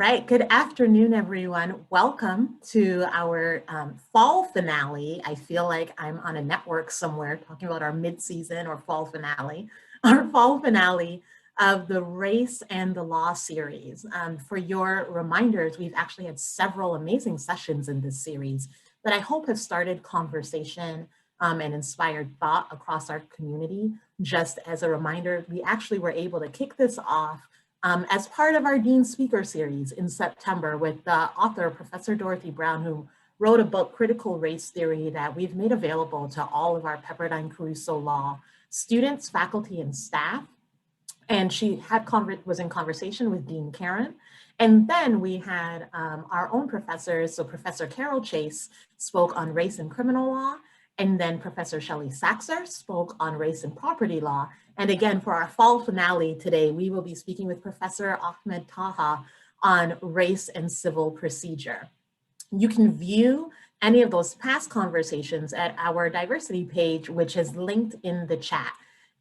Right, good afternoon, everyone. Welcome to our fall finale. I feel like I'm on a network somewhere talking about our mid-season or fall finale, our fall finale of the Race and the Law series. For your reminders, we've actually had several amazing sessions in this series that I hope have started conversation and inspired thought across our community. Just as a reminder, we actually were able to kick this off as part of our Dean Speaker Series in September with the author, Professor Dorothy Brown, who wrote a book, Critical Race Theory, that we've made available to all of our Pepperdine Caruso Law students, faculty, and staff. And she was in conversation with Dean Karen. And then we had our own professors. So Professor Carol Chase spoke on race and criminal law. And then Professor Shelley Saxer spoke on race and property law. And again, for our fall finale today, we will be speaking with Professor Ahmed Taha on race and civil procedure. You can view any of those past conversations at our diversity page, which is linked in the chat.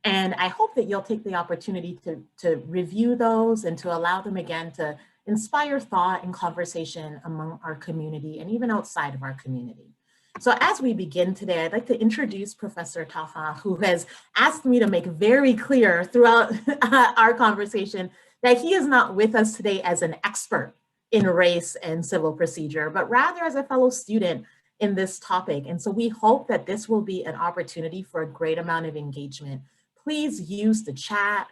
And I hope that you'll take the opportunity to review those and to allow them again to inspire thought and conversation among our community and even outside of our community. So as we begin today, I'd like to introduce Professor Taha, who has asked me to make very clear throughout our conversation that he is not with us today as an expert in race and civil procedure, but rather as a fellow student in this topic. And so we hope that this will be an opportunity for a great amount of engagement. Please use the chat.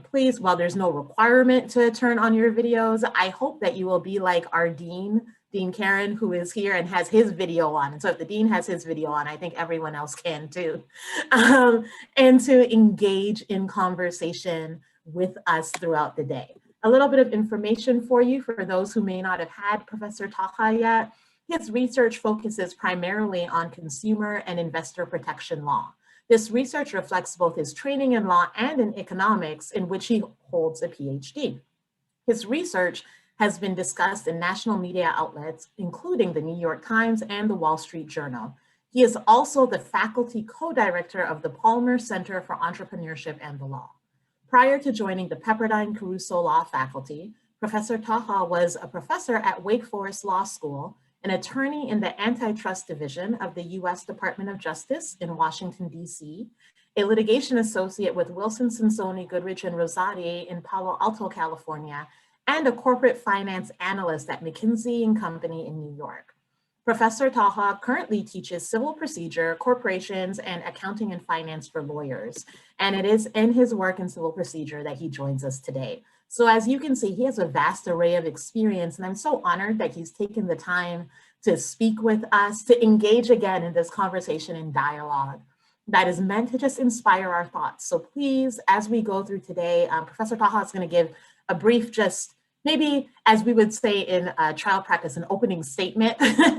Please, while there's no requirement to turn on your videos, I hope that you will be like our Dean Karen, who is here and has his video on. And so if the Dean has his video on, I think everyone else can too. And to engage in conversation with us throughout the day. A little bit of information for you for those who may not have had Professor Taha yet. His research focuses primarily on consumer and investor protection law. This research reflects both his training in law and in economics, in which he holds a PhD. His research has been discussed in national media outlets, including the New York Times and the Wall Street Journal. He is also the faculty co-director of the Palmer Center for Entrepreneurship and the Law. Prior to joining the Pepperdine Caruso Law faculty, Professor Taha was a professor at Wake Forest Law School, an attorney in the Antitrust Division of the U.S. Department of Justice in Washington, D.C., a litigation associate with Wilson Sonsoni Goodrich and Rosati in Palo Alto, California, and a corporate finance analyst at McKinsey & Company in New York. Professor Taha currently teaches civil procedure, corporations, and accounting and finance for lawyers. And it is in his work in civil procedure that he joins us today. So as you can see, he has a vast array of experience, and I'm so honored that he's taken the time to speak with us, to engage again in this conversation and dialogue that is meant to just inspire our thoughts. So please, as we go through today, Professor Taha is going to give a brief, just maybe, as we would say in trial practice, an opening statement,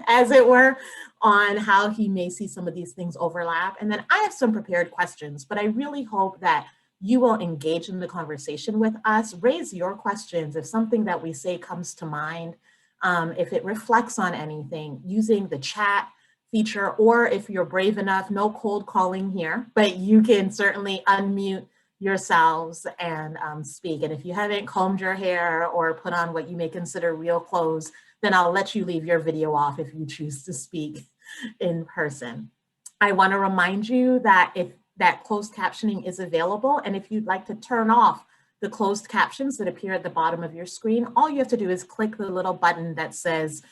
as it were, on how he may see some of these things overlap. And then I have some prepared questions, but I really hope that you will engage in the conversation with us, raise your questions if something that we say comes to mind, if it reflects on anything, using the chat feature, or if you're brave enough, no cold calling here, but you can certainly unmute yourselves and speak. And if you haven't combed your hair or put on what you may consider real clothes, then I'll let you leave your video off if you choose to speak in person. I want to remind you that that closed captioning is available, and if you'd like to turn off the closed captions that appear at the bottom of your screen, all you have to do is click the little button that says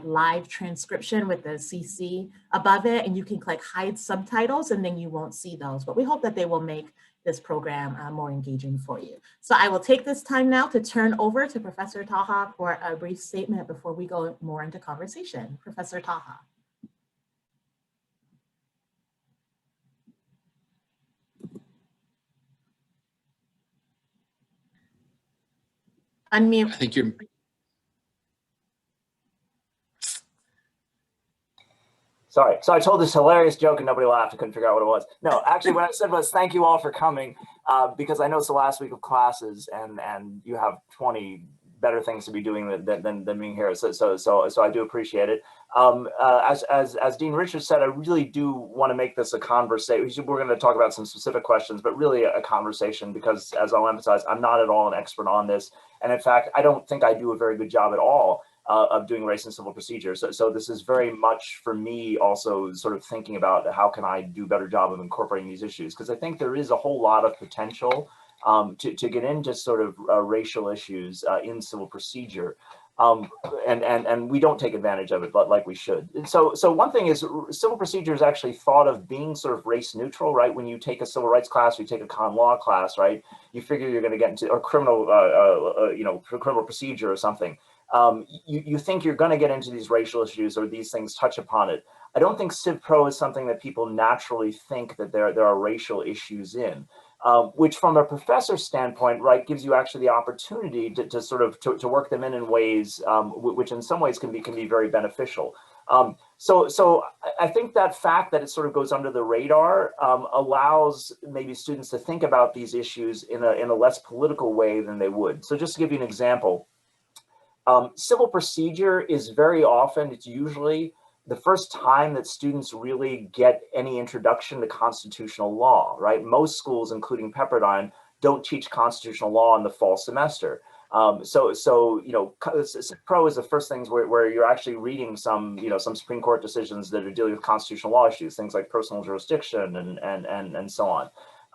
live transcription with the CC above it, and you can click hide subtitles, and then you won't see those. But we hope that they will make this program more engaging for you. So I will take this time now to turn over to Professor Taha for a brief statement before we go more into conversation. Professor Taha. Unmute. I think you're. Sorry. So I told this hilarious joke and nobody laughed. I couldn't figure out what it was. No, actually what I said was thank you all for coming because I know it's the last week of classes and you have 20 better things to be doing than being here. So I do appreciate it. As Dean Richards said, I really do want to make this a conversation. We're going to talk about some specific questions, but really a conversation, because as I'll emphasize, I'm not at all an expert on this. And in fact, I don't think I do a very good job at all of doing race and civil procedure. So this is very much for me also sort of thinking about how can I do a better job of incorporating these issues, because I think there is a whole lot of potential to get into sort of racial issues in civil procedure. And we don't take advantage of it, but like we should. And so one thing is, civil procedure is actually thought of being sort of race neutral, right? When you take a civil rights class, or you take a con law class, right? You figure you're going to get into, or criminal, criminal procedure or something. You think you're going to get into these racial issues, or these things touch upon it. I don't think Civ Pro is something that people naturally think that there are racial issues in. Which from a professor's standpoint, right, gives you actually the opportunity to sort of to work them in ways which in some ways can be very beneficial. So I think that fact that it sort of goes under the radar allows maybe students to think about these issues in a less political way than they would. So just to give you an example, civil procedure is very often, it's usually the first time that students really get any introduction to constitutional law, right? Most schools, including Pepperdine, don't teach constitutional law in the fall semester. So Civ Pro is the first things where you're actually reading some Supreme Court decisions that are dealing with constitutional law issues, things like personal jurisdiction and so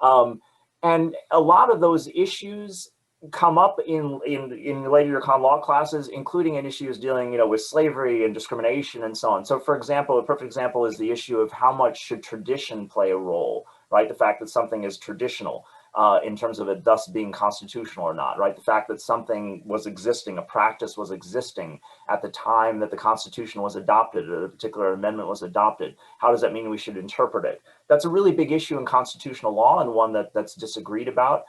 on. And a lot of those issues come up in later year con law classes, including in issues dealing, with slavery and discrimination and so on. So for example, a perfect example is the issue of how much should tradition play a role, right? The fact that something is traditional in terms of it thus being constitutional or not, right? The fact that something was existing, a practice was existing at the time that the Constitution was adopted, or a particular amendment was adopted. How does that mean we should interpret it? That's a really big issue in constitutional law, and one that's disagreed about.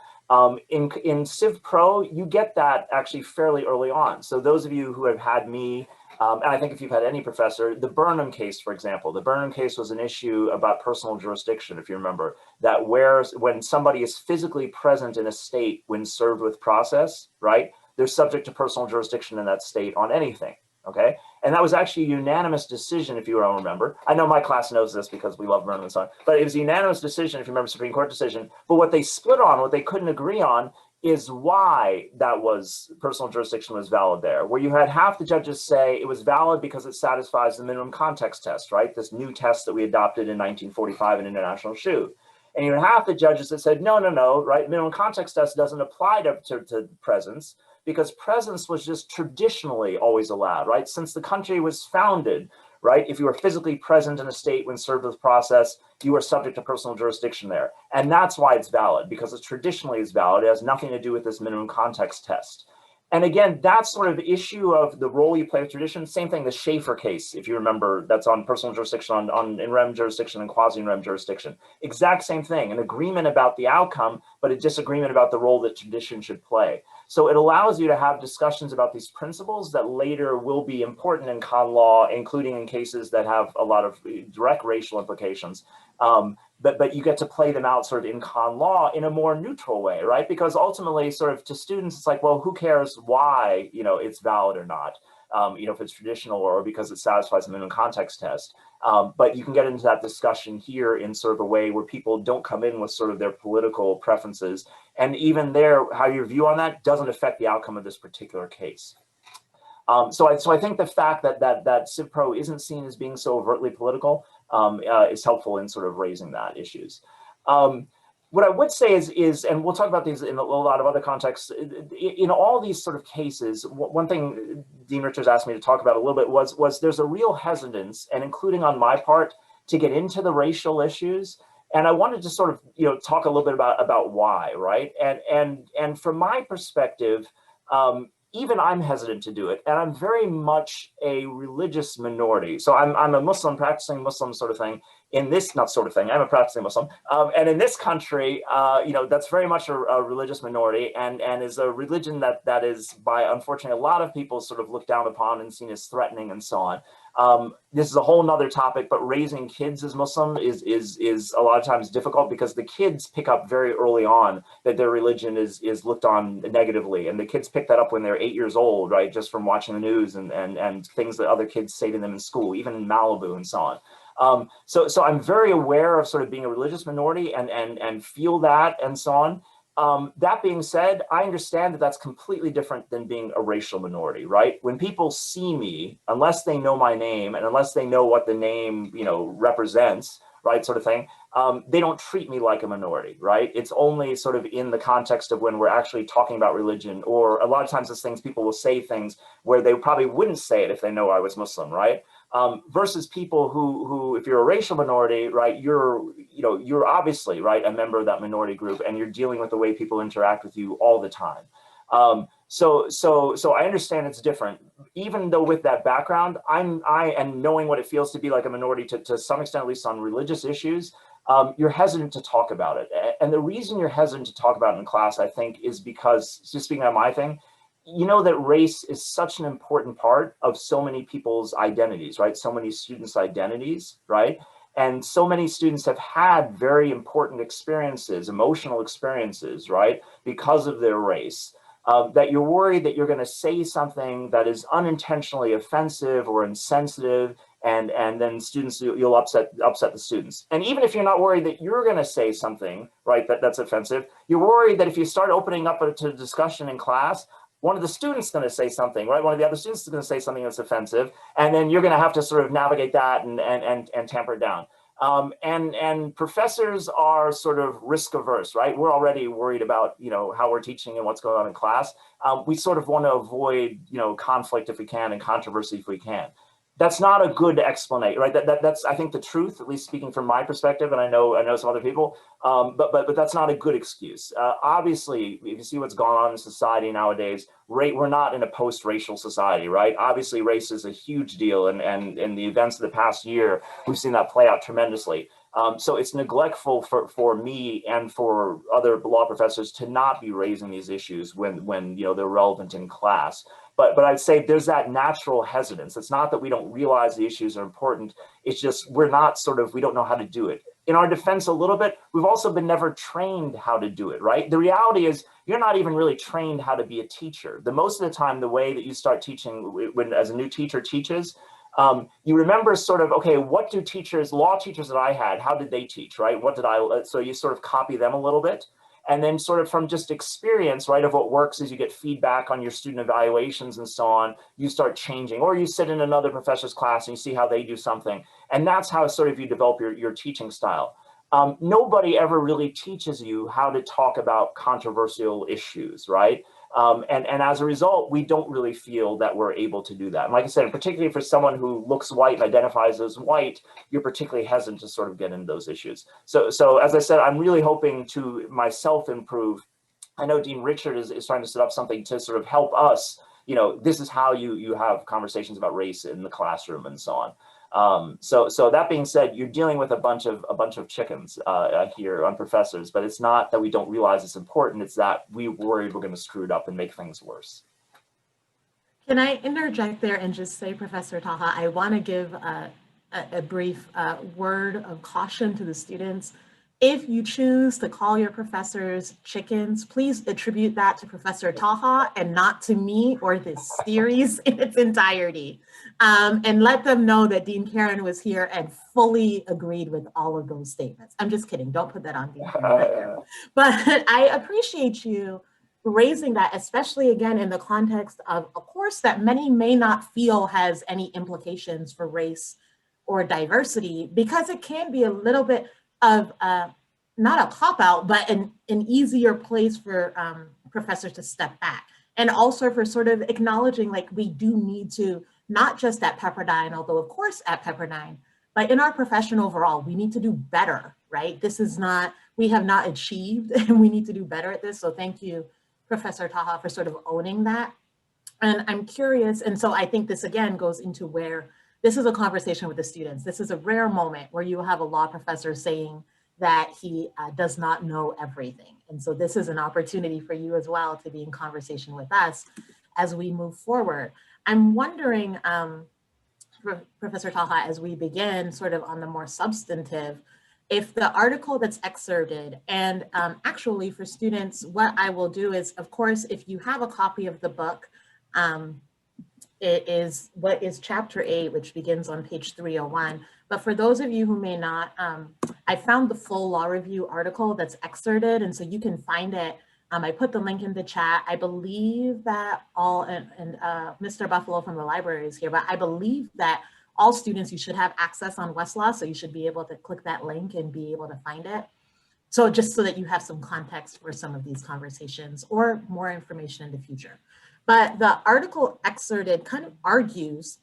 In Civ Pro, you get that actually fairly early on. So those of you who have had me, and I think if you've had any professor, the Burnham case, for example, the Burnham case was an issue about personal jurisdiction, if you remember, that when somebody is physically present in a state when served with process, right, they're subject to personal jurisdiction in that state on anything. Okay, and that was actually a unanimous decision, if you all remember. I know my class knows this because we love Burnham and so on, but it was a unanimous decision, if you remember, Supreme Court decision. But what they split on, what they couldn't agree on, is why that was personal jurisdiction was valid there, where you had half the judges say it was valid because it satisfies the minimum context test, right? This new test that we adopted in 1945 in International Shoe. And you had half the judges that said, no, right? Minimum context test doesn't apply to presence, because presence was just traditionally always allowed, right? Since the country was founded, right? If you were physically present in a state when served with process, you were subject to personal jurisdiction there. And that's why it's valid, because it traditionally is valid. It has nothing to do with this minimum context test. And again, that sort of issue of the role you play with tradition, same thing, the Schaefer case, if you remember, that's on personal jurisdiction, on in rem jurisdiction and quasi-in rem jurisdiction. Exact same thing, an agreement about the outcome, but a disagreement about the role that tradition should play. So it allows you to have discussions about these principles that later will be important in con law, including in cases that have a lot of direct racial implications. But you get to play them out sort of in con law in a more neutral way, right? Because ultimately, sort of to students, it's like, well, who cares why, it's valid or not, if it's traditional or because it satisfies the minimum context test. But you can get into that discussion here in sort of a way where people don't come in with sort of their political preferences. And even there, how your view on that doesn't affect the outcome of this particular case. So I think the fact that Civ Pro isn't seen as being so overtly political is helpful in sort of raising that issues. What I would say is, and we'll talk about these in a lot of other contexts, in all these sort of cases, one thing Dean Richards asked me to talk about a little bit was there's a real hesitance, and including on my part, to get into the racial issues. And I wanted to sort of, talk a little bit about why, right? And from my perspective, even I'm hesitant to do it, and I'm very much a religious minority. So I'm a Muslim, practicing Muslim sort of thing in this, not sort of thing, I'm a practicing Muslim, and in this country, that's very much a religious minority, and is a religion that is, by unfortunately a lot of people, sort of looked down upon and seen as threatening and so on. This is a whole nother topic, but raising kids as Muslim is a lot of times difficult, because the kids pick up very early on that their religion is looked on negatively, and the kids pick that up when they're 8 years old, right, just from watching the news and things that other kids say to them in school, even in Malibu and so on. So I'm very aware of sort of being a religious minority and feel that and so on. That being said, I understand that that's completely different than being a racial minority, right? When people see me, unless they know my name and unless they know what the name, represents, right, sort of thing, they don't treat me like a minority, right? It's only sort of in the context of when we're actually talking about religion, or a lot of times it's things, people will say things where they probably wouldn't say it if they know I was Muslim, right? Versus people who, if you're a racial minority, right, you're obviously, right, a member of that minority group, and you're dealing with the way people interact with you all the time. So I understand it's different. Even though with that background, and knowing what it feels to be like a minority to some extent, at least on religious issues, you're hesitant to talk about it. And the reason you're hesitant to talk about it in class, I think, is because, just speaking on my thing, that race is such an important part of so many people's identities, right? So many students' identities, right? And so many students have had very important experiences, emotional experiences, right? Because of their race, that you're worried that you're going to say something that is unintentionally offensive or insensitive, and then students, you'll upset the students. And even if you're not worried that you're going to say something, right, that's offensive, you're worried that if you start opening up a discussion in class, one of the students is going to say something, right? One of the other students is going to say something that's offensive, and then you're going to have to sort of navigate that and tamper it down. And professors are sort of risk averse, right? We're already worried about, how we're teaching and what's going on in class. We sort of want to avoid, conflict if we can, and controversy if we can. That's not a good explanation, right? That's, I think, the truth, at least speaking from my perspective, and I know some other people, but that's not a good excuse. Obviously, if you see what's going on in society nowadays, we're not in a post-racial society, right? Obviously, race is a huge deal, and in the events of the past year, we've seen that play out tremendously. So it's neglectful for me and for other law professors to not be raising these issues when they're relevant in class. But I'd say there's that natural hesitance. It's not that we don't realize the issues are important. It's just we don't know how to do it. In our defense, a little bit, we've also been never trained how to do it, right? The reality is you're not even really trained how to be a teacher. Most of the time, the way that you start teaching, when as a new teacher teaches, you remember sort of, okay, what do law teachers that I had, how did they teach, right? So you sort of copy them a little bit. And then sort of from just experience, right, of what works is you get feedback on your student evaluations and so on, you start changing, or you sit in another professor's class and you see how they do something. And that's how sort of you develop your teaching style. Nobody ever really teaches you how to talk about controversial issues, right? And as a result, we don't really feel that we're able to do that. And like I said, particularly for someone who looks white and identifies as white, you're particularly hesitant to sort of get into those issues. So as I said, I'm really hoping to myself improve. I know Dean Richard is trying to set up something to sort of help us. This is how you have conversations about race in the classroom and so on. So that being said, you're dealing with a bunch of chickens here on professors, but it's not that we don't realize it's important. It's that we're worried we're going to screw it up and make things worse. Can I interject there and just say, Professor Taha, I want to give a brief word of caution to the students. If you choose to call your professors chickens, please attribute that to Professor Taha and not to me or this series in its entirety. And let them know that Dean Karen was here and fully agreed with all of those statements. I'm just kidding. Don't put that on Dean Karen. But I appreciate you raising that, especially again in the context of a course that many may not feel has any implications for race or diversity, because it can be a little bit of not a cop-out, but an easier place for professors to step back. And also for sort of acknowledging, like, we do need to, not just at Pepperdine, although of course at Pepperdine, but in our profession overall, we need to do better, right? This is not, we have not achieved, and we need to do better at this. So thank you, Professor Taha, for sort of owning that. And I'm curious, and so I think this again goes into where this is a conversation with the students. This is a rare moment where you have a law professor saying that he does not know everything. And so this is an opportunity for you as well to be in conversation with us as we move forward. I'm wondering, Professor Taha, as we begin sort of on the more substantive, if the article that's excerpted, and actually for students, what I will do is, of course, if you have a copy of the book, it is what is chapter 8, which begins on page 301. But for those of you who may not, I found the full law review article that's excerpted, and so you can find it. I put the link in the chat. I believe that all, and Mr. Buffalo from the library is here, but I believe that all students, you should have access on Westlaw, so you should be able to click that link and be able to find it. So just so that you have some context for some of these conversations or more information in the future. But the article excerpted kind of argues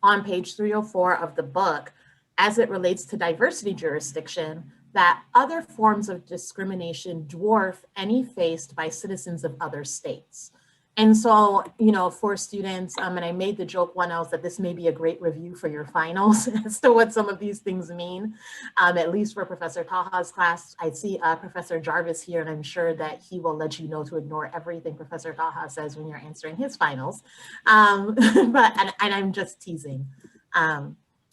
on page 304 of the book, as it relates to diversity jurisdiction, that other forms of discrimination dwarf any faced by citizens of other states. And so, you know, for students, and I made the joke one else that this may be a great review for your finals as to what some of these things mean, at least for Professor Taha's class. I see Professor Jarvis here, and I'm sure that he will let you know to ignore everything Professor Taha says when you're answering his finals. And I'm just teasing.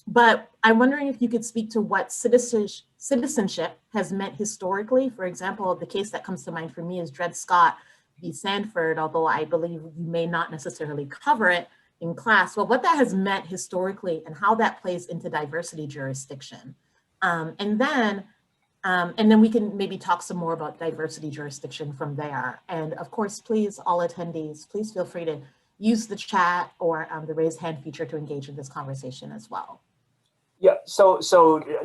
But I'm wondering if you could speak to what citizenship has meant historically. For example, the case that comes to mind for me is Dred Scott v. Sanford, although I believe you may not necessarily cover it in class. Well, what that has meant historically and how that plays into diversity jurisdiction. And then we can maybe talk some more about diversity jurisdiction from there. And of course, please, all attendees, please feel free to use the chat or the raise hand feature to engage in this conversation as well. Yeah, so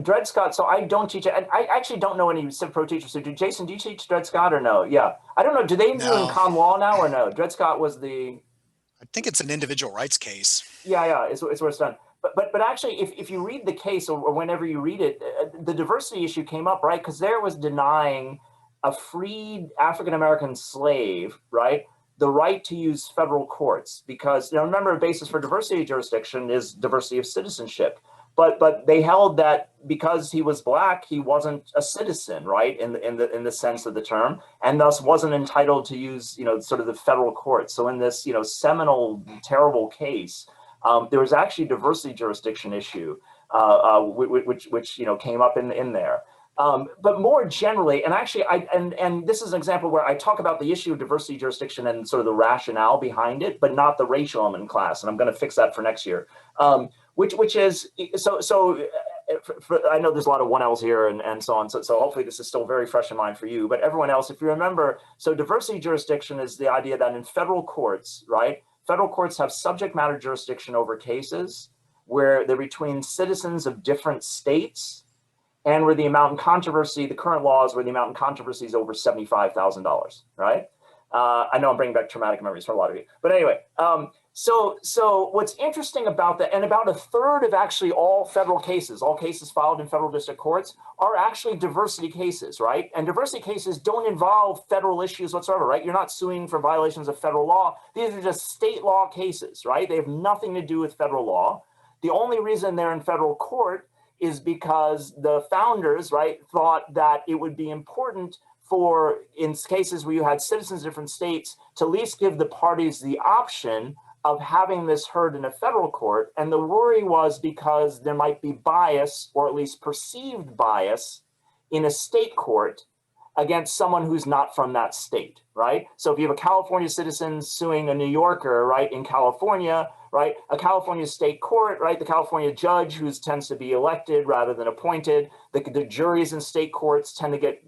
Dred Scott, so I don't teach it. I actually don't know any Civ Pro teachers. So Jason, do you teach Dred Scott or no? Yeah, I don't know. Do they do it in common law now or no? Dred Scott was the... I think it's an individual rights case. Yeah, it's where it's done. But actually, if you read the case or whenever you read it, the diversity issue came up, right? Because there was denying a freed African-American slave, right, the right to use federal courts. Because, you know, remember, a basis for diversity jurisdiction is diversity of citizenship. But they held that because he was Black, he wasn't a citizen, right, in the sense of the term, and thus wasn't entitled to use, you know, sort of the federal courts. So in this, you know, seminal, terrible case, there was actually a diversity jurisdiction issue, which you know came up in there. But more generally, and actually, and this is an example where I talk about the issue of diversity jurisdiction and sort of the rationale behind it, but not the racial element in class, and I'm going to fix that for next year. Which is I know there's a lot of 1Ls here and so on, so hopefully this is still very fresh in mind for you, but everyone else, if you remember, so diversity jurisdiction is the idea that in federal courts, right, federal courts have subject matter jurisdiction over cases where they're between citizens of different states and where the amount in controversy, the current law is where the amount in controversy is over $75,000, right? I know I'm bringing back traumatic memories for a lot of you, but anyway, so what's interesting about that, and about a third of actually all federal cases, all cases filed in federal district courts, are actually diversity cases, right? And diversity cases don't involve federal issues whatsoever, right? You're not suing for violations of federal law. These are just state law cases, right? They have nothing to do with federal law. The only reason they're in federal court is because the founders, right, thought that it would be important for, in cases where you had citizens of different states, to at least give the parties the option of having this heard in a federal court. And the worry was because there might be bias, or at least perceived bias, in a state court against someone who's not from that state, right? So if you have a California citizen suing a New Yorker, right, in California, right, a California state court, right, the California judge who tends to be elected rather than appointed, the juries in state courts tend to get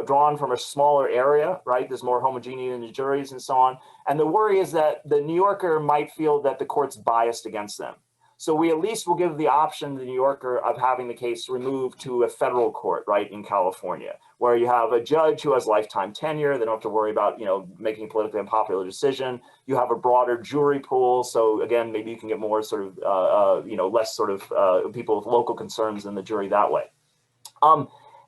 drawn from a smaller area, right? There's more homogeneity in the juries and so on. And the worry is that the New Yorker might feel that the court's biased against them. So we at least will give the option to the New Yorker of having the case removed to a federal court, right, in California, where you have a judge who has lifetime tenure. They don't have to worry about, you know, making a politically unpopular decision. You have a broader jury pool. So again, maybe you can get more sort of, you know, less sort of people with local concerns in the jury that way.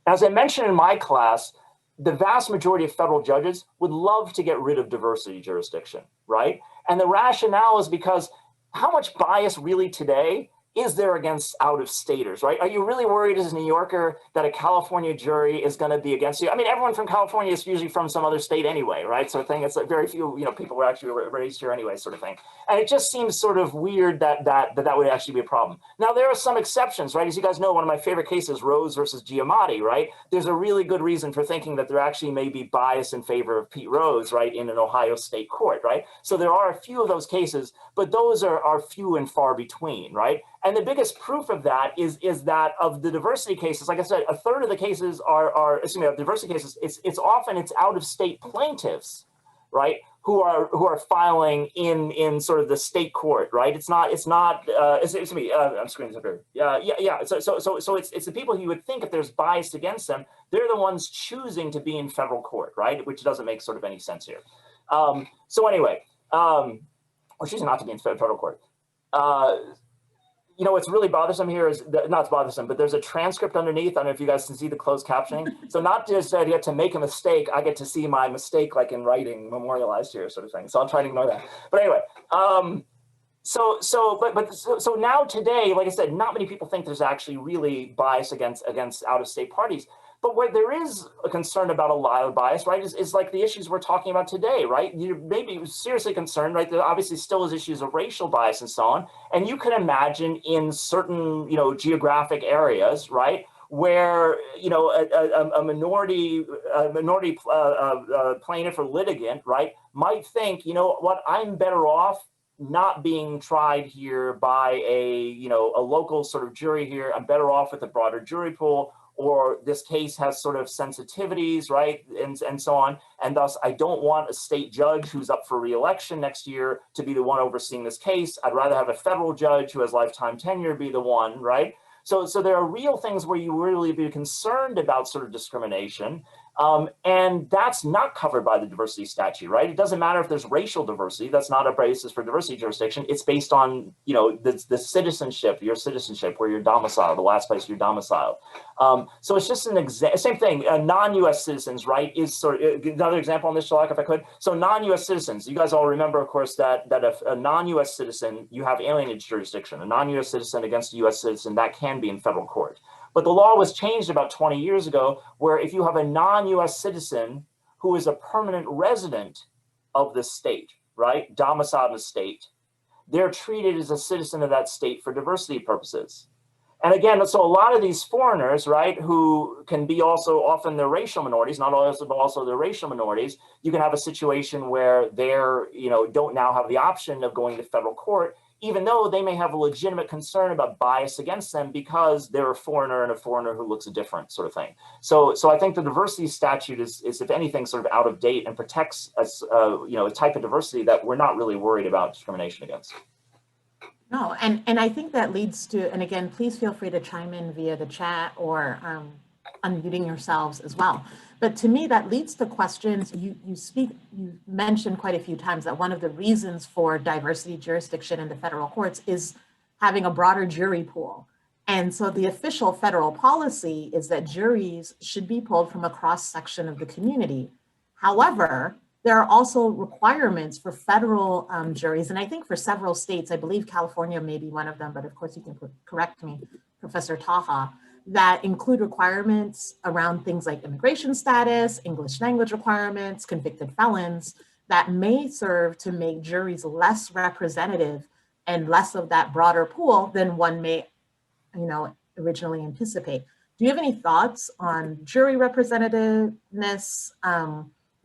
As I mentioned in my class, the vast majority of federal judges would love to get rid of diversity jurisdiction, right? And the rationale is because how much bias really today is there against out-of-staters, right? Are you really worried as a New Yorker that a California jury is going to be against you? I mean, everyone from California is usually from some other state anyway, right? So I think it's like very few, people were actually raised here anyway, sort of thing. And it just seems sort of weird that would actually be a problem. Now, there are some exceptions, right? As you guys know, one of my favorite cases, Rose versus Giamatti, right? There's a really good reason for thinking that there actually may be bias in favor of Pete Rose, right, in an Ohio state court, right? So there are a few of those cases, but those are few and far between, right? And the biggest proof of that is that of the diversity cases, like I said, a third of the cases of diversity cases, it's often out-of-state plaintiffs, right, who are filing in sort of the state court, right? I'm screening up here. Yeah. So it's the people who you would think if there's bias against them, they're the ones choosing to be in federal court, right? Which doesn't make sort of any sense here. So anyway, or choosing not to be in federal court. What's really bothersome here is not bothersome, but there's a transcript underneath. I don't know if you guys can see the closed captioning. So not just that I get to make a mistake, I get to see my mistake like in writing memorialized here, sort of thing. So I'll try to ignore that. But anyway, so now today, like I said, not many people think there's actually really bias against out-of-state parties. But where there is a concern about a lot of bias, right, is like the issues we're talking about today, right? You may be seriously concerned, right? There obviously still is issues of racial bias and so on. And you can imagine in certain, geographic areas, right, where, a minority plaintiff or litigant, right, might think, I'm better off not being tried here by a local sort of jury here. I'm better off with a broader jury pool. Or this case has sort of sensitivities, right, and so on. And thus, I don't want a state judge who's up for re-election next year to be the one overseeing this case. I'd rather have a federal judge who has lifetime tenure be the one, right? So there are real things where you really be concerned about sort of discrimination. And that's not covered by the diversity statute, right? It doesn't matter if there's racial diversity. That's not a basis for diversity jurisdiction. It's based on, the citizenship, your citizenship, where you're domiciled, the last place you're domiciled. So it's just same thing. Non-U.S. citizens, right, is sort of another example on this, Shalak, if I could. So non-U.S. citizens, you guys all remember, of course, that if a non-U.S. citizen, you have alienage jurisdiction. A non-U.S. citizen against a U.S. citizen, that can be in federal court. But the law was changed about 20 years ago, where if you have a non-U.S. citizen who is a permanent resident of the state, right, domiciled in the state, they're treated as a citizen of that state for diversity purposes. And again, so a lot of these foreigners, right, who can be also often they're racial minorities, not also, but also they're racial minorities, you can have a situation where they're, don't now have the option of going to federal court, even though they may have a legitimate concern about bias against them because they're a foreigner and a foreigner who looks different, sort of thing. So I think the diversity statute is if anything, sort of out of date and protects us, a type of diversity that we're not really worried about discrimination against. No, and I think that leads to, and again, please feel free to chime in via the chat or unmuting yourselves as well. But to me, that leads to questions. You mentioned quite a few times that one of the reasons for diversity jurisdiction in the federal courts is having a broader jury pool. And so the official federal policy is that juries should be pulled from a cross section of the community. However, there are also requirements for federal juries. And I think for several states, I believe California may be one of them, but of course you can correct me, Professor Taha, that include requirements around things like immigration status, English language requirements, convicted felons, that may serve to make juries less representative and less of that broader pool than one may, originally anticipate. Do you have any thoughts on jury representativeness,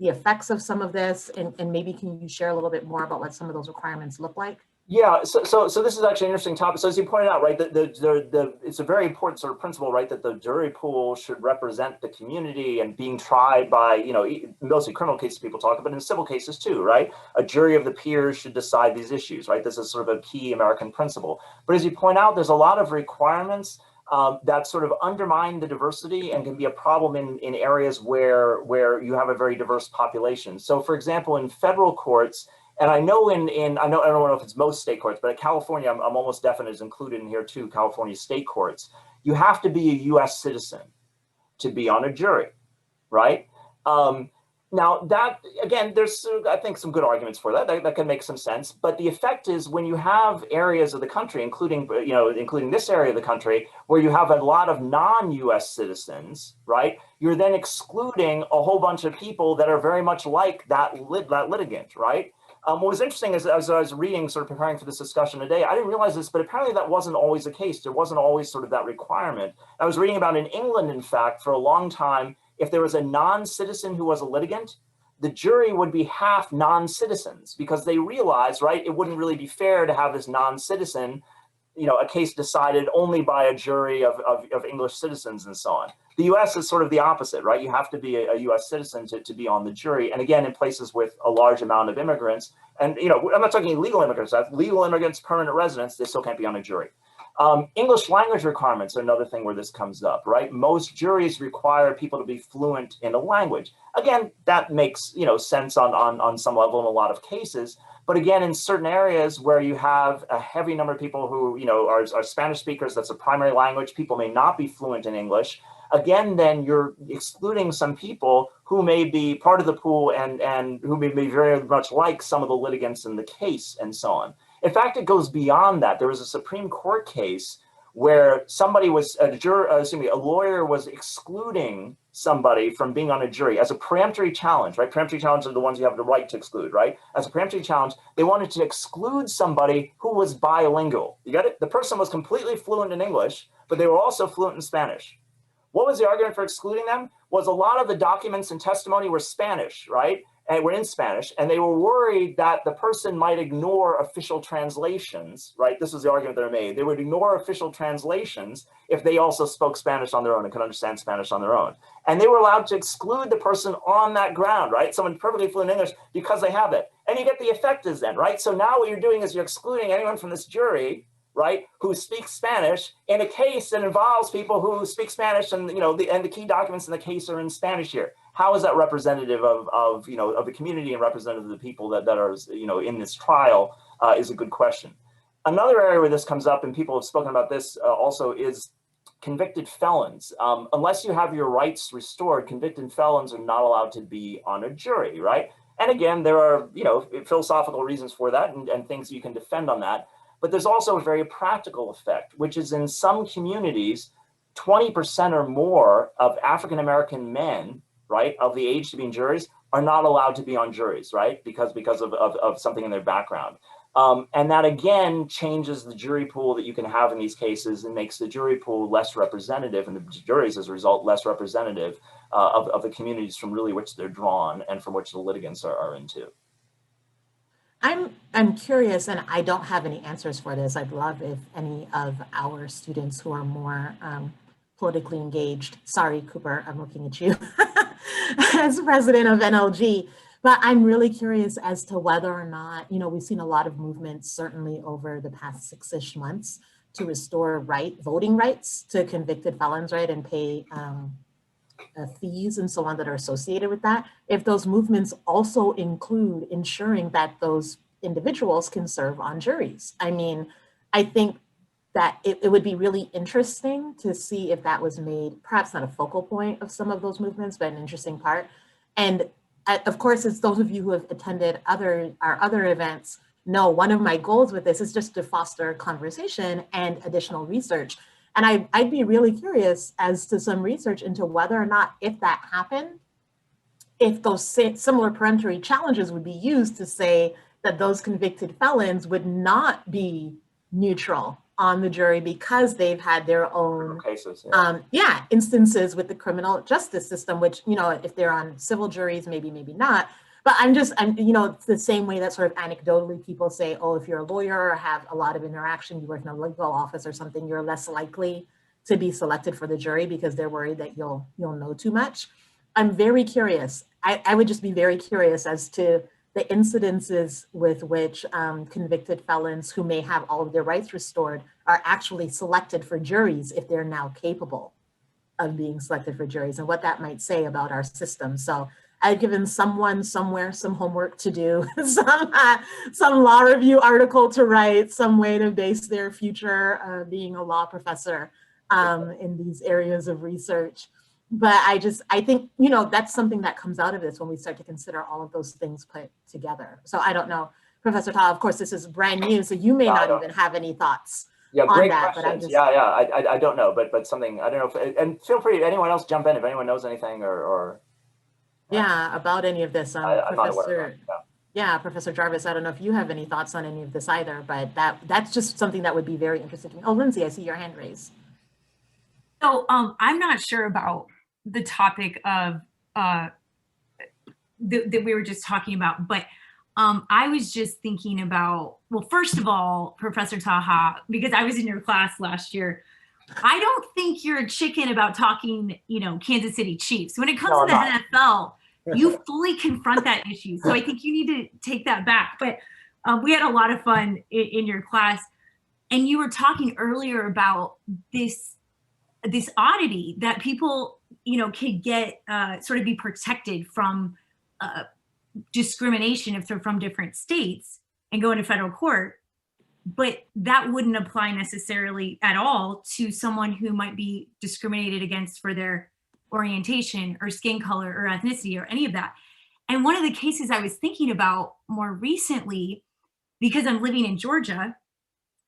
the effects of some of this, and maybe can you share a little bit more about what some of those requirements look like? Yeah, so this is actually an interesting topic. So as you pointed out, right, it's a very important sort of principle, right, that the jury pool should represent the community and being tried by, mostly criminal cases people talk about, but in civil cases too, right? A jury of the peers should decide these issues, right? This is sort of a key American principle. But as you point out, there's a lot of requirements that sort of undermine the diversity and can be a problem in areas where you have a very diverse population. So for example, in federal courts, and I know I don't know if it's most state courts, but at California, I'm almost definite is included in here too, California state courts. You have to be a US citizen to be on a jury, right? Now that, again, there's, I think, some good arguments for that. That can make some sense. But the effect is when you have areas of the country, including, including this area of the country, where you have a lot of non-US citizens, right? You're then excluding a whole bunch of people that are very much like that litigant, right? What was interesting is, as I was reading, sort of preparing for this discussion today, I didn't realize this, but apparently that wasn't always the case. There wasn't always sort of that requirement. I was reading about in England, in fact, for a long time, if there was a non-citizen who was a litigant, the jury would be half non-citizens because they realized, right, it wouldn't really be fair to have this non-citizen, a case decided only by a jury of English citizens and so on. The US is sort of the opposite, right? You have to be a US citizen to be on the jury. And again, in places with a large amount of immigrants, and I'm not talking illegal immigrants, legal immigrants, permanent residents, they still can't be on a jury. English language requirements are another thing where this comes up, right? Most juries require people to be fluent in a language. Again, that makes sense on some level in a lot of cases. But again, in certain areas where you have a heavy number of people who are Spanish speakers, that's a primary language, people may not be fluent in English. Again, then you're excluding some people who may be part of the pool and who may be very much like some of the litigants in the case and so on. In fact, it goes beyond that. There was a Supreme Court case where somebody was, a lawyer was excluding somebody from being on a jury as a preemptory challenge, right? Preemptory challenges are the ones you have the right to exclude, right? As a preemptory challenge, they wanted to exclude somebody who was bilingual. You got it? The person was completely fluent in English, but they were also fluent in Spanish. What was the argument for excluding them? Was a lot of the documents and testimony were Spanish, right? And were in Spanish, and they were worried that the person might ignore official translations, right? This was the argument that they made. They would ignore official translations if they also spoke Spanish on their own and could understand Spanish on their own. And they were allowed to exclude the person on that ground, right? Someone perfectly fluent in English because they have it. And you get the effect is then, right? So now what you're doing is you're excluding anyone from this jury, right, who speaks Spanish in a case that involves people who speak Spanish, and the key documents in the case are in Spanish here. How is that representative of the community and representative of the people that are in this trial is a good question. Another area where this comes up, and people have spoken about this also, is convicted felons. Unless you have your rights restored, convicted felons are not allowed to be on a jury, right? And again, there are philosophical reasons for that and things you can defend on that. But there's also a very practical effect, which is in some communities, 20% or more of African-American men, right, of the age to be in juries are not allowed to be on juries, right, because of something in their background. And that, again, changes the jury pool that you can have in these cases and makes the jury pool less representative, and the juries, as a result, less representative of the communities from really which they're drawn and from which the litigants are into. I'm curious, and I don't have any answers for this. I'd love if any of our students who are more politically engaged, sorry, Cooper, I'm looking at you, as president of NLG, but I'm really curious as to whether or not, we've seen a lot of movements, certainly over the past 6-ish months, to restore voting rights to convicted felons, right, and pay fees and so on that are associated with that, if those movements also include ensuring that those individuals can serve on juries. I mean, I think that it would be really interesting to see if that was made, perhaps not a focal point of some of those movements, but an interesting part. And of course, as those of you who have attended our other events know, one of my goals with this is just to foster conversation and additional research. And I'd be really curious as to some research into whether or not, if that happened, if those similar peremptory challenges would be used to say that those convicted felons would not be neutral on the jury because they've had their own cases, instances with the criminal justice system, which, if they're on civil juries, maybe not. But it's the same way that sort of anecdotally people say, oh, if you're a lawyer or have a lot of interaction, you work in a legal office or something, you're less likely to be selected for the jury because they're worried that you'll know too much. I'm very curious. I would just be very curious as to the incidences with which convicted felons who may have all of their rights restored are actually selected for juries if they're now capable of being selected for juries, and what that might say about our system. So I've given someone somewhere some homework to do, some law review article to write, some way to base their future being a law professor in these areas of research. But I think, you know, that's something that comes out of this when we start to consider all of those things put together. So I don't know, Professor Tal, of course, this is brand new, so you may Yeah, I not don't. even have any thoughts Yeah, on great that, but I questions. just, Yeah, I don't know, but something I don't know. If, and feel free, anyone else jump in if anyone knows anything or yeah, about any of this, I'm not aware of that. Professor, yeah, Professor Jarvis, I don't know if you have any thoughts on any of this either, but that's just something that would be very interesting to me. Oh, Lindsay, I see your hand raised. So I'm not sure about the topic of that we were just talking about, but I was just thinking about, well, first of all, Professor Taha, because I was in your class last year, I don't think you're a chicken about talking, you know, Kansas City Chiefs. When it comes No, to the I'm NFL, you fully confront that issue. So I think you need to take that back. But we had a lot of fun in your class. And you were talking earlier about this oddity that people, you know, could get sort of be protected from discrimination if they're from different states and go into federal court. But that wouldn't apply necessarily at all to someone who might be discriminated against for their orientation or skin color or ethnicity or any of that. And one of the cases I was thinking about more recently, because I'm living in Georgia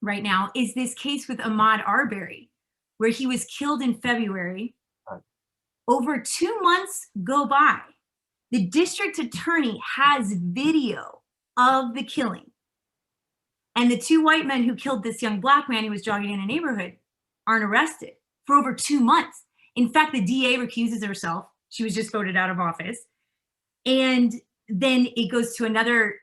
right now, is this case with Ahmed Arberry, where he was killed in February. Over 2 months go by. The district attorney has video of the killing. And the 2 white men who killed this young black man who was jogging in a neighborhood aren't arrested for over 2 months. In fact, the DA recuses herself. She was just voted out of office. And then it goes to another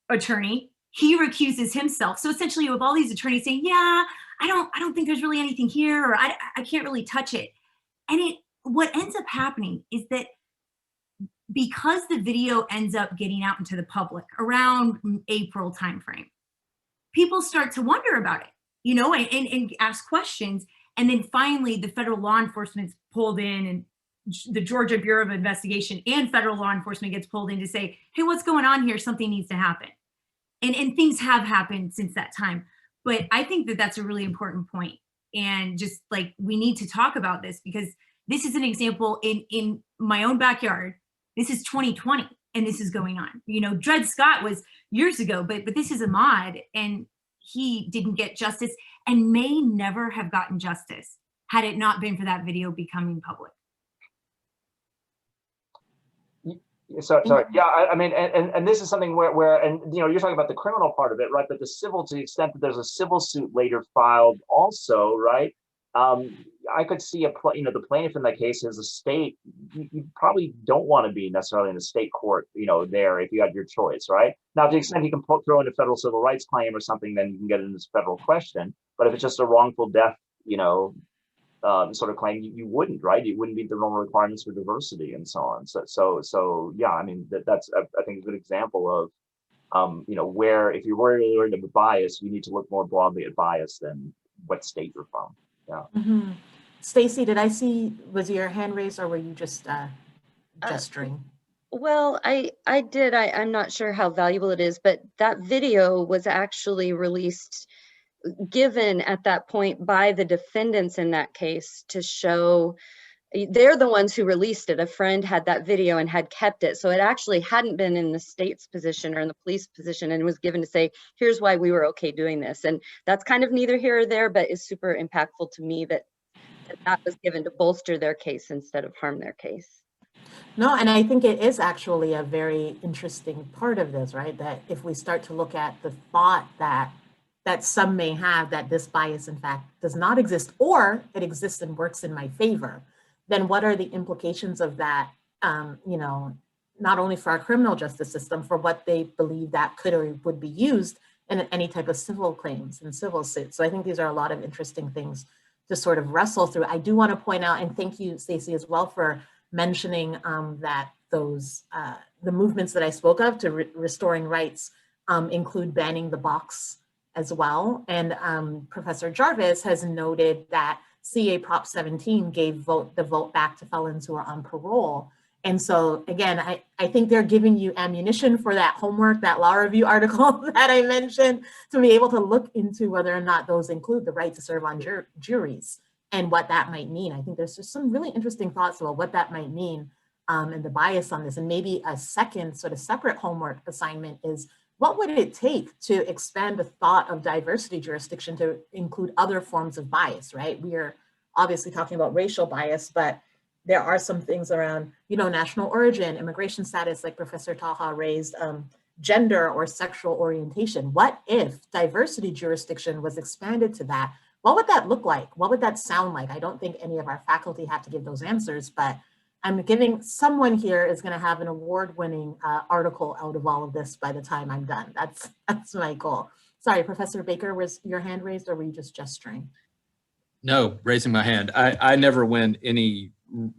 attorney. He recuses himself. So essentially you have all these attorneys saying, yeah, I don't think there's really anything here, or I can't really touch it. And what ends up happening is that because the video ends up getting out into the public around April timeframe, people start to wonder about it, you know, and ask questions. And then finally the federal law enforcement's pulled in, and the Georgia Bureau of Investigation and federal law enforcement gets pulled in to say, hey, what's going on here? Something needs to happen. And things have happened since that time. But I think that that's a really important point. And just like, we need to talk about this, because this is an example in my own backyard. This is 2020 and this is going on. You know, Dred Scott was years ago, but this is Ahmad, and he didn't get justice and may never have gotten justice had it not been for that video becoming public. So sorry. Yeah, I mean, and this is something where and you know, you're talking about the criminal part of it, right? But the civil, to the extent that there's a civil suit later filed, also, right? I could see you know, the plaintiff in that case is a state. You probably don't want to be necessarily in the state court, you know, there if you had your choice, right? Now, to the extent you can throw in a federal civil rights claim or something, then you can get into this federal question. But if it's just a wrongful death, you know, sort of claim, you wouldn't, right? You wouldn't meet the normal requirements for diversity and so on. So yeah, I mean, that's I think a good example of you know, where if you're worried about bias, you need to look more broadly at bias than what state you're from. Yeah. Mm-hmm. Stacy, did I see, was your hand raised, or were you just gesturing? Well, I did. I'm not sure how valuable it is, but that video was actually released, given at that point by the defendants in that case to show they're the ones who released it. A friend had that video and had kept it. So it actually hadn't been in the state's position or in the police position, and was given to say, here's why we were okay doing this. And that's kind of neither here or there, but is super impactful to me that that was given to bolster their case instead of harm their case. No, and I think it is actually a very interesting part of this, right? That if we start to look at the thought that some may have, that this bias in fact does not exist, or it exists and works in my favor, then what are the implications of that, you know, not only for our criminal justice system, for what they believe that could or would be used in any type of civil claims and civil suits. So I think these are a lot of interesting things to sort of wrestle through. I do want to point out, and thank you, Stacey, as well, for mentioning that those, the movements that I spoke of to restoring rights include banning the box as well. And Professor Jarvis has noted that CA Prop 17 gave the vote back to felons who are on parole. And so again, I think they're giving you ammunition for that homework, that law review article that I mentioned, to be able to look into whether or not those include the right to serve on juries and what that might mean. I think there's just some really interesting thoughts about what that might mean and the bias on this. And maybe a second sort of separate homework assignment is, what would it take to expand the thought of diversity jurisdiction to include other forms of bias, right? We are obviously talking about racial bias, but there are some things around, national origin, immigration status, like Professor Taha raised, gender or sexual orientation. What if diversity jurisdiction was expanded to that? What would that look like? What would that sound like? I don't think any of our faculty have to give those answers, but I'm giving someone here is going to have an award-winning article out of all of this by the time I'm done. That's my goal. Sorry, Professor Baker, was your hand raised or were you just gesturing? No, raising my hand. I never win any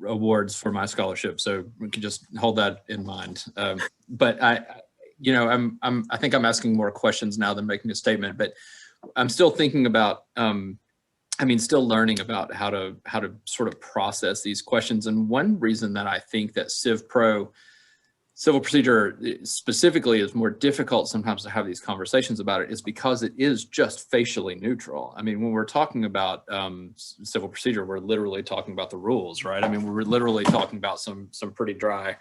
awards for my scholarship, so we can just hold that in mind. But I think I'm asking more questions now than making a statement, but I'm still thinking about, still learning about how to sort of process these questions. And one reason that I think that Civ Pro, civil procedure specifically, is more difficult sometimes to have these conversations about it is because it is just facially neutral. I mean, when we're talking about civil procedure, we're literally talking about the rules, right? I mean, we're literally talking about some pretty dry.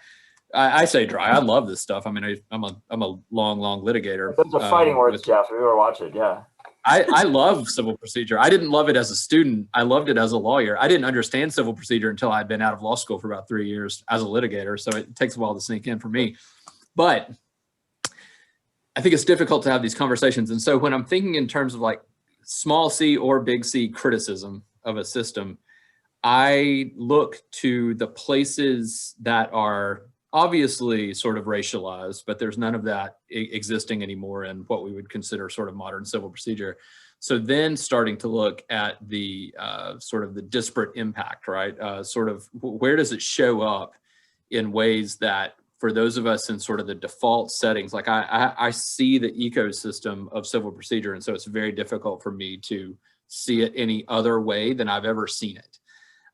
I say dry. I love this stuff. I mean, I'm a long litigator. Those are fighting words, Jeff. We were watching, yeah. I love civil procedure. I didn't love it as a student. I loved it as a lawyer. I didn't understand civil procedure until I'd been out of law school for about 3 years as a litigator. So it takes a while to sink in for me. But I think it's difficult to have these conversations. And so when I'm thinking in terms of like small c or big C criticism of a system, I look to the places that are obviously sort of racialized, but there's none of that existing anymore in what we would consider sort of modern civil procedure. So then starting to look at the sort of the disparate impact, right? Sort of where does it show up in ways that for those of us in sort of the default settings, like I see the ecosystem of civil procedure, and so it's very difficult for me to see it any other way than I've ever seen it.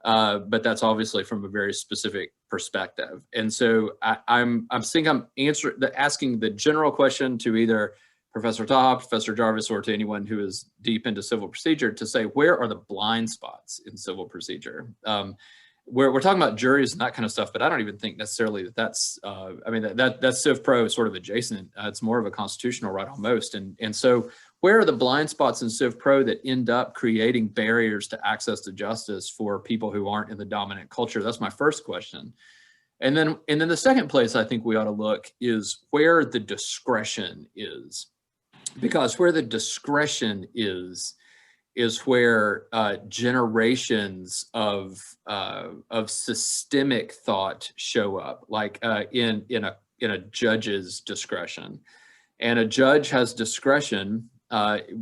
But that's obviously from a very specific perspective. And so I'm asking the general question to either Professor Taha, Professor Jarvis, or to anyone who is deep into civil procedure to say, where are the blind spots in civil procedure? We're talking about juries and that kind of stuff, but I don't even think necessarily that's Civ Pro is sort of adjacent. It's more of a constitutional right almost. And so where are the blind spots in Civ Pro that end up creating barriers to access to justice for people who aren't in the dominant culture? That's my first question. And then the second place I think we ought to look is where the discretion is, because where the discretion is where generations of systemic thought show up, like in a judge's discretion. And a judge has discretion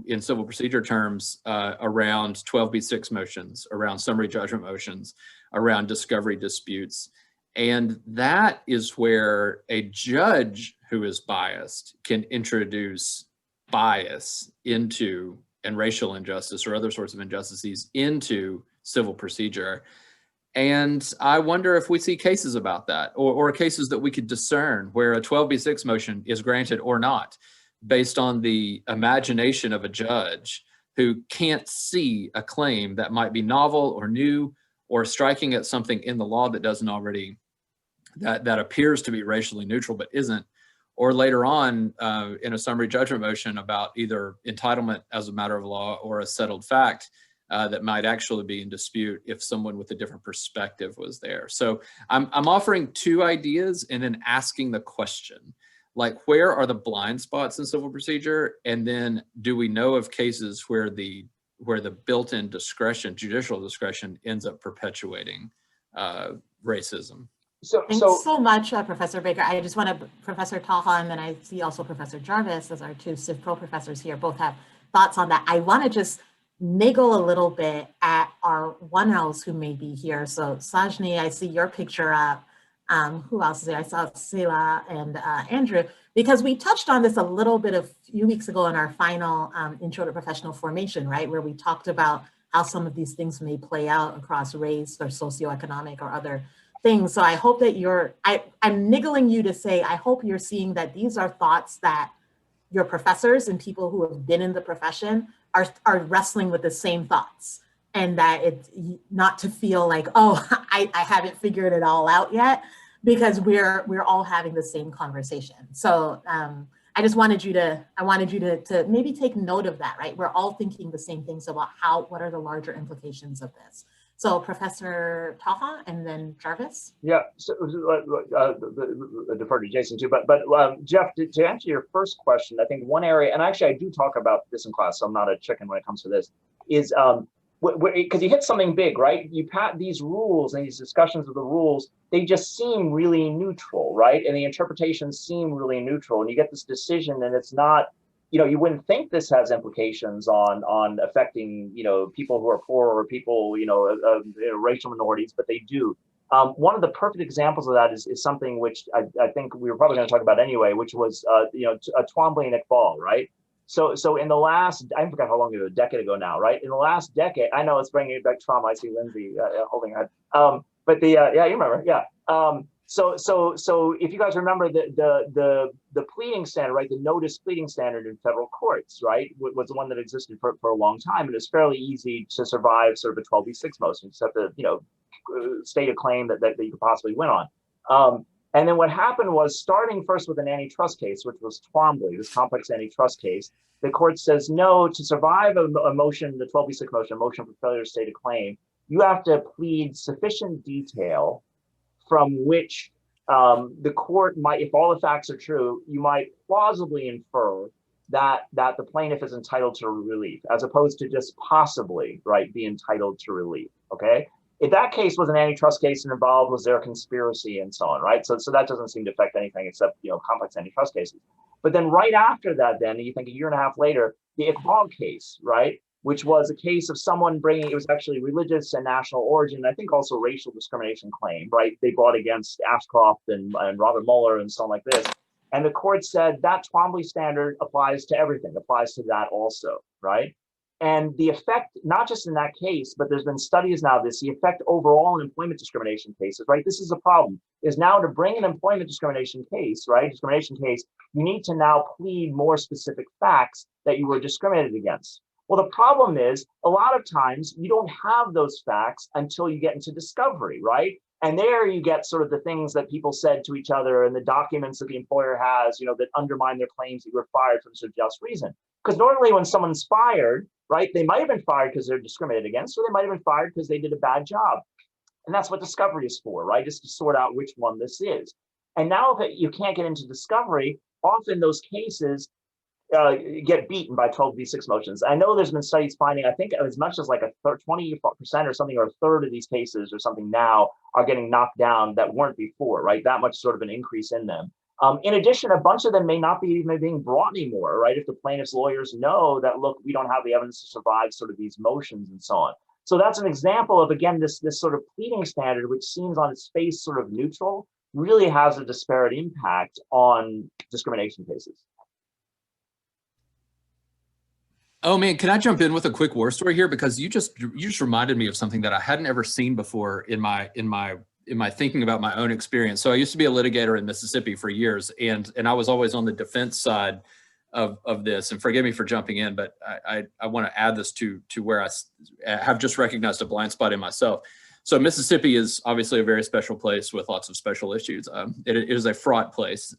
in civil procedure terms around 12b6 motions, around summary judgment motions, around discovery disputes. And that is where a judge who is biased can introduce bias into, and racial injustice or other sorts of injustices into civil procedure. And I wonder if we see cases about that, or cases that we could discern where a 12b6 motion is granted or not, based on the imagination of a judge who can't see a claim that might be novel or new or striking at something in the law that doesn't already, that appears to be racially neutral but isn't, or later on in a summary judgment motion about either entitlement as a matter of law or a settled fact that might actually be in dispute if someone with a different perspective was there. So I'm offering two ideas and then asking the question, like, where are the blind spots in civil procedure? And then do we know of cases where the built-in discretion, judicial discretion, ends up perpetuating racism? Thanks so much, Professor Baker. I just want to, Professor Taha, and then I see also Professor Jarvis as our two Civ Pro professors here, both have thoughts on that. I want to just niggle a little bit at our one else who may be here. So Sajni, I see your picture up. Who else is there? I saw Sila and Andrew, because we touched on this a little bit a few weeks ago in our final Intro to Professional Formation, right? Where we talked about how some of these things may play out across race or socioeconomic or other things. So I hope that I'm niggling you to say, I hope you're seeing that these are thoughts that your professors and people who have been in the profession are wrestling with the same thoughts. and that it's not to feel like, oh, I haven't figured it all out yet, because we're all having the same conversation. So I just wanted you to maybe take note of that, right? We're all thinking the same things about what are the larger implications of this. So Professor Taha and then Jarvis. Yeah, so defer to Jason too, but Jeff, to answer your first question, I think one area, and actually I do talk about this in class, so I'm not a chicken when it comes to this, is because you hit something big, right? You pat these rules and these discussions of the rules, they just seem really neutral, right? And the interpretations seem really neutral, and you get this decision, and it's not, you wouldn't think this has implications on affecting, people who are poor or people, racial minorities, but they do. One of the perfect examples of that is something which I think we were probably going to talk about anyway, which was, Twombly and Iqbal, right? So in the last, I forgot how long ago, a decade ago now, right? In the last decade, I know it's bringing it back trauma. I see Lindsay holding her head. But yeah, you remember, yeah. So if you guys remember the pleading standard, right? The notice pleading standard in federal courts, right, was the one that existed for a long time, and it's fairly easy to survive sort of a 12b6 motion. You just have to, state a claim that you could possibly win on. And then what happened was, starting first with an antitrust case, which was Twombly, this complex antitrust case, the court says, no, to survive a motion, the 12b6 motion, a motion for failure to state a claim, you have to plead sufficient detail from which the court might, if all the facts are true, you might plausibly infer that the plaintiff is entitled to relief, as opposed to just possibly, right, be entitled to relief, okay? If that case was an antitrust case and involved, was there a conspiracy and so on, right? So that doesn't seem to affect anything except, complex antitrust cases. But then right after that, then you think a year and a half later, the Iqbal case, right, which was a case of someone bringing, it was actually religious and national origin, I think also racial discrimination claim, right? They brought against Ashcroft and Robert Mueller and so on like this. And the court said that Twombly standard applies to everything, applies to that also, right? And the effect, not just in that case, but there's been studies now, the effect overall in employment discrimination cases, right? This is a problem, is now to bring an employment discrimination case, right? Discrimination case, you need to now plead more specific facts that you were discriminated against. Well, the problem is, a lot of times you don't have those facts until you get into discovery, right? And there you get sort of the things that people said to each other and the documents that the employer has, that undermine their claims that you were fired for some just reason. Because normally when someone's fired, right, they might have been fired because they're discriminated against, or they might have been fired because they did a bad job. And that's what discovery is for, right? Is to sort out which one this is. And now if you can't get into discovery, often those cases get beaten by 12b6 motions. I know there's been studies finding, I think as much as like 20% or something, or a third of these cases or something now are getting knocked down that weren't before, right? That much sort of an increase in them. In addition, a bunch of them may not be even being brought anymore, right? If the plaintiff's lawyers know that, look, we don't have the evidence to survive sort of these motions and so on. So that's an example of, again, this sort of pleading standard, which seems on its face sort of neutral, really has a disparate impact on discrimination cases. Oh man, can I jump in with a quick war story here? Because you just reminded me of something that I hadn't ever seen before in my thinking about my own experience. So I used to be a litigator in Mississippi for years, and I was always on the defense side of this. And forgive me for jumping in, but I want to add this to where I have just recognized a blind spot in myself. So Mississippi is obviously a very special place with lots of special issues. It is a fraught place.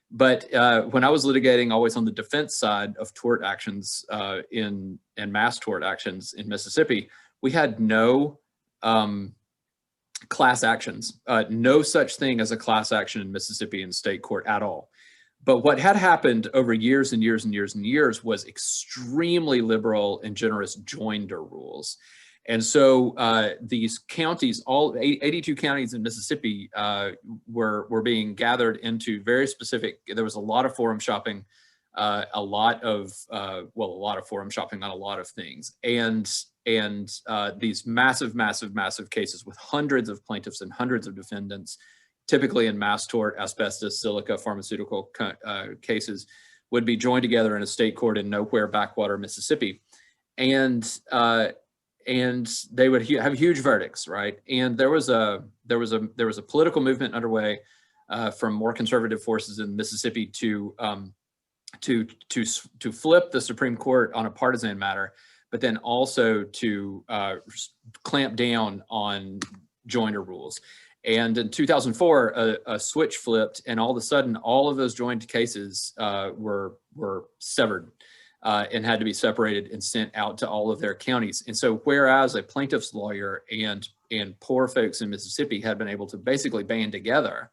But when I was litigating always on the defense side of tort actions and mass tort actions in Mississippi, we had no class actions, no such thing as a class action in Mississippi in state court at all. But what had happened over years and years and years and years was extremely liberal and generous joinder rules. And so these counties, all 82 counties in Mississippi were being gathered into very specific, there was a lot of forum shopping, a lot of forum shopping on a lot of things. And these massive cases with hundreds of plaintiffs and hundreds of defendants, typically in mass tort, asbestos, silica, pharmaceutical cases, would be joined together in a state court in nowhere backwater Mississippi. And they would have huge verdicts, right? And there was a political movement underway from more conservative forces in Mississippi to flip the Supreme Court on a partisan matter. but then also to clamp down on joinder rules. And in 2004, a switch flipped, and all of a sudden, all of those joined cases were severed and had to be separated and sent out to all of their counties. And so, whereas a plaintiff's lawyer and poor folks in Mississippi had been able to basically band together,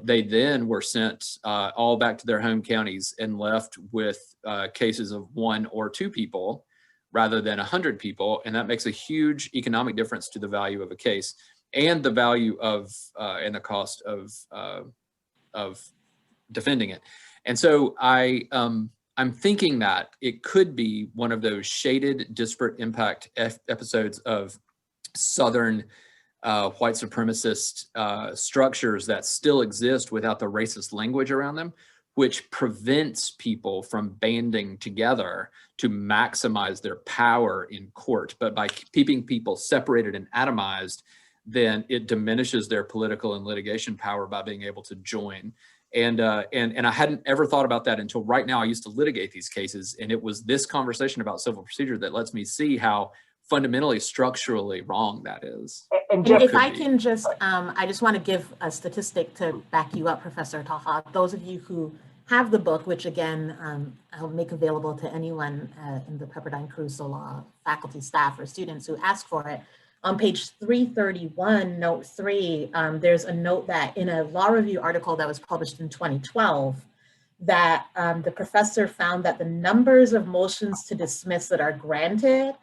they then were sent all back to their home counties and left with cases of 1 or 2 people rather than 100 people, and that makes a huge economic difference to the value of a case and the value of and the cost of defending it. And so I'm thinking that it could be one of those shaded disparate impact episodes of Southern white supremacist structures that still exist without the racist language around them, which prevents people from banding together to maximize their power in court. But by keeping people separated and atomized, then it diminishes their political and litigation power by being able to join. And I hadn't ever thought about that until right now. I used to litigate these cases, and it was this conversation about civil procedure that lets me see how fundamentally structurally wrong that is. And And if I can just, I just want to give a statistic to back you up, Professor Taha. Those of you who have the book, which again, I'll make available to anyone in the Pepperdine Caruso Law faculty, staff, or students who ask for it. On page 331, note 3, there's a note that in a law review article that was published in 2012, that the professor found that the numbers of motions to dismiss that are granted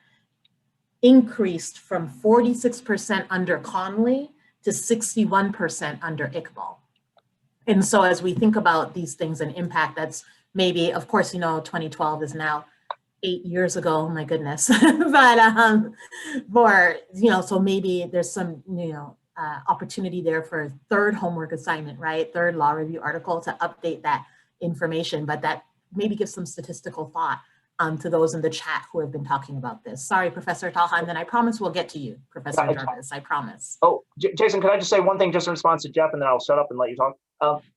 increased from 46% under Conley to 61% under Iqbal. And so as we think about these things and impact, that's maybe, of course, 2012 is now 8 years ago, my goodness. But so maybe there's some, opportunity there for a third homework assignment, right? Third law review article to update that information, but that maybe gives some statistical thought to those in the chat who have been talking about this. Sorry, Professor Taha, and then I promise we'll get to you, Professor Jarvis, I promise. Oh, Jason, can I just say one thing just in response to Jeff, and then I'll shut up and let you talk?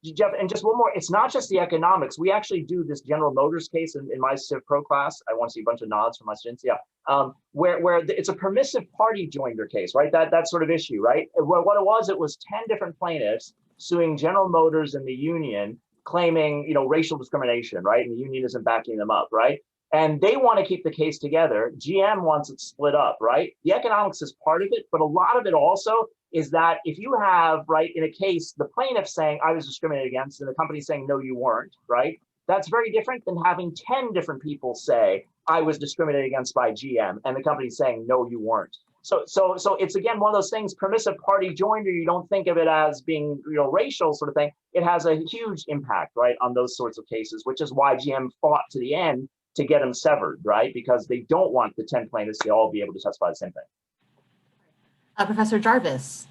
Jeff, and just one more, it's not just the economics. We actually do this General Motors case in my Civ Pro class. I want to see a bunch of nods from my students, yeah. Where it's a permissive party joinder case, right? That sort of issue, right? What it was 10 different plaintiffs suing General Motors and the union, claiming, racial discrimination, right? And the union isn't backing them up, right? And they want to keep the case together. GM wants it split up, right? The economics is part of it, but a lot of it also is that if you have, right, in a case, the plaintiff saying, I was discriminated against, and the company saying, no, you weren't, right? That's very different than having 10 different people say, I was discriminated against by GM, and the company saying, no, you weren't. So it's, again, one of those things, permissive party joinder, you don't think of it as being, racial sort of thing. It has a huge impact, right, on those sorts of cases, which is why GM fought to the end to get them severed, right? Because they don't want the 10 plaintiffs to all be able to testify the same thing. Professor Jarvis.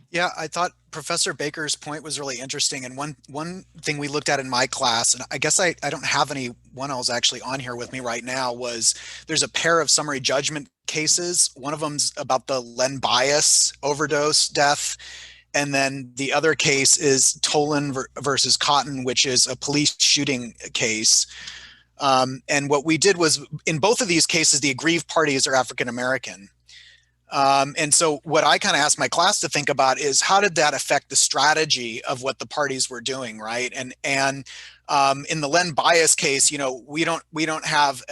Yeah, I thought Professor Baker's point was really interesting. And one thing we looked at in my class, and I guess I don't have anyone else actually on here with me right now, was there's a pair of summary judgment cases. One of them's about the Len Bias overdose death. And then the other case is Tolan versus Cotton, which is a police shooting case. And what we did was, in both of these cases, the aggrieved parties are African-American. And so what I kind of asked my class to think about is, how did that affect the strategy of what the parties were doing, right? And in the Len Bias case, we don't have